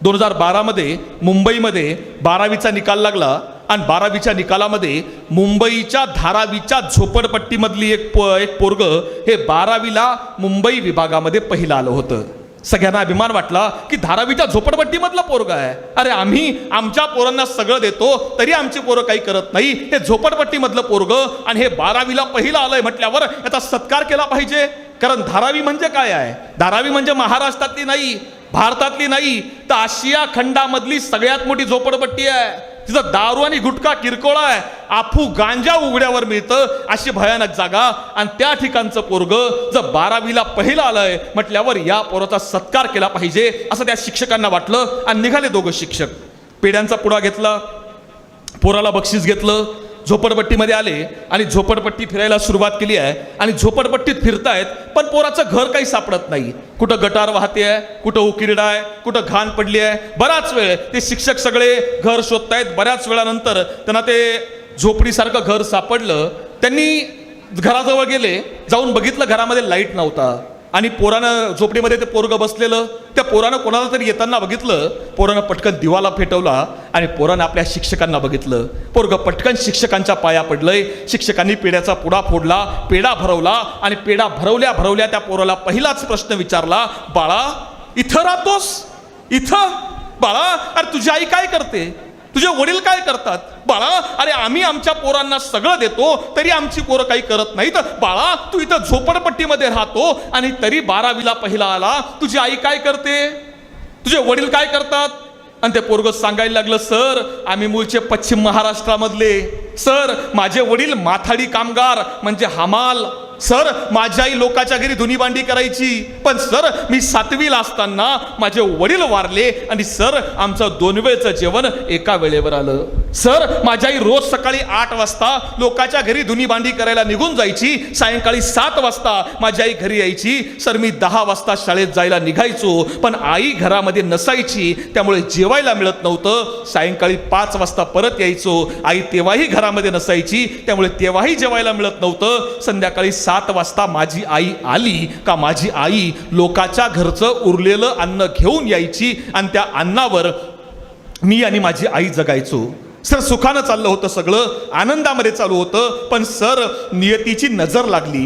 2012 मध्ये मुंबईमध्ये 12वीचा निकाल लागला आणि 12वीच्या निकालामध्ये मुंबईच्या धारावीच्या झोपडपट्टीमधली एक पोरग हे 12वीला मुंबई विभागामध्ये पहिलं आलं होतं. सगळ्यांना अभिमान वाटला की धारावीच्या झोपडपट्टीमधला पोरगा आहे. अरे आम्ही आमच्या पोरांना सगळं देतो तरी आमची पोरं काही करत नाही, हे झोपडपट्टीमधलं पोरग आणि हे 12वीला पहिलं आलंय म्हटल्यावर याचा सत्कार केला पाहिजे. कारण धारावी म्हणजे काय आहे? धारावी म्हणजे महाराष्ट्रातली नाही, भारतातली नाही, तर आशिया खंडामधली सगळ्यात मोठी झोपडपट्टी आहे. तिथं दारू आणि गुटखा किरकोळ आहे, आफू गांजा उघड्यावर मिळतं, अशी भयानक जागा. आणि त्या ठिकाणचं पोरग जर 12वीला पहिलं आलंय म्हटल्यावर या पोराचा सत्कार केला पाहिजे असं त्या शिक्षकांना वाटलं. आणि निघाले दोघं शिक्षक, पेड्यांचा पुडा घेतला, पोराला बक्षीस घेतलं, झोपडपट्टीमध्ये आले आणि झोपडपट्टी फिरायला सुरुवात केली आहे. आणि झोपडपट्टीत फिरतायत पण पोराचं घर काही सापडत नाही. कुठं गटार वाहते आहे, कुठं उकिरडा आहे, कुठं घाण पडली आहे. बराच वेळ ते शिक्षक सगळे घर शोधतायत. बऱ्याच वेळानंतर त्यांना ते झोपडीसारखं घर सापडलं. त्यांनी घराजवळ गेले, जाऊन बघितलं घरामध्ये लाईट नव्हता आणि पोरानं झोपडीमध्ये ते पोरगं बसलेलं. त्या पोरानं कोणाला तरी येताना बघितलं. पोरानं पटकन दिवाला पेटवला आणि पोरानं आपल्या शिक्षकांना बघितलं. पोरगं पटकन शिक्षकांच्या पाया पडलंय. शिक्षकांनी पेड्याचा पुडा फोडला, पेढा भरवला आणि पेढा भरवल्या भरवल्या त्या पोराला पहिलाच प्रश्न विचारला, बाळा इथं राहतोस? इथं? बाळा अरे तुझी आई काय करते? तुझे वडील काय करतात? बाळा अरे आम्ही आमच्या पोरांना सगळं देतो तरी आमची पोरं काही करत नाही. तर बाळा तू इथं झोपडपट्टीमध्ये राहतो आणि तरी 12वीला पहिला आला, तुझी आई काय करते? तुझे वडील काय करतात? आणि ते पोरगं सांगायला लागलं, सर आम्ही मूळचे पश्चिम महाराष्ट्रामधले. सर माझे वडील माथाडी कामगार म्हणजे हमाल. सर माझी आई लोकांच्या घरी धुनी भांडी करायची, पण सर मी 7वीला असताना माझे वडील वारले आणि सर आमचं 2 वेळचं जेवण एका वेळेवर आलं. सर माझी आई रोज सकाळी 8 वाजता लोकांच्या घरी धुनी भांडी करायला निघून जायची, सायंकाळी 7 वाजता माझी आई घरी यायची. सर मी 10 वाजता शाळेत जायला निघायचो, पण आई घरामध्ये नसायची त्यामुळे जेवायला मिळत नव्हतं. सायंकाळी 5 वाजता परत यायचो, आई तेव्हाही घरामध्ये नसायची त्यामुळे तेव्हाही जेवायला मिळत नव्हतं. संध्याकाळी 7 वाजता माझी आई आली का माझी आई लोकाच्या घरचं उरलेलं अन्न घेऊन यायची आणि त्या अन्नावर मी आणि माझी आई जगायचो. सर सुखानं चाललं होतं, सगळं आनंदामध्ये चालू होतं, पण सर नियतीची नजर लागली.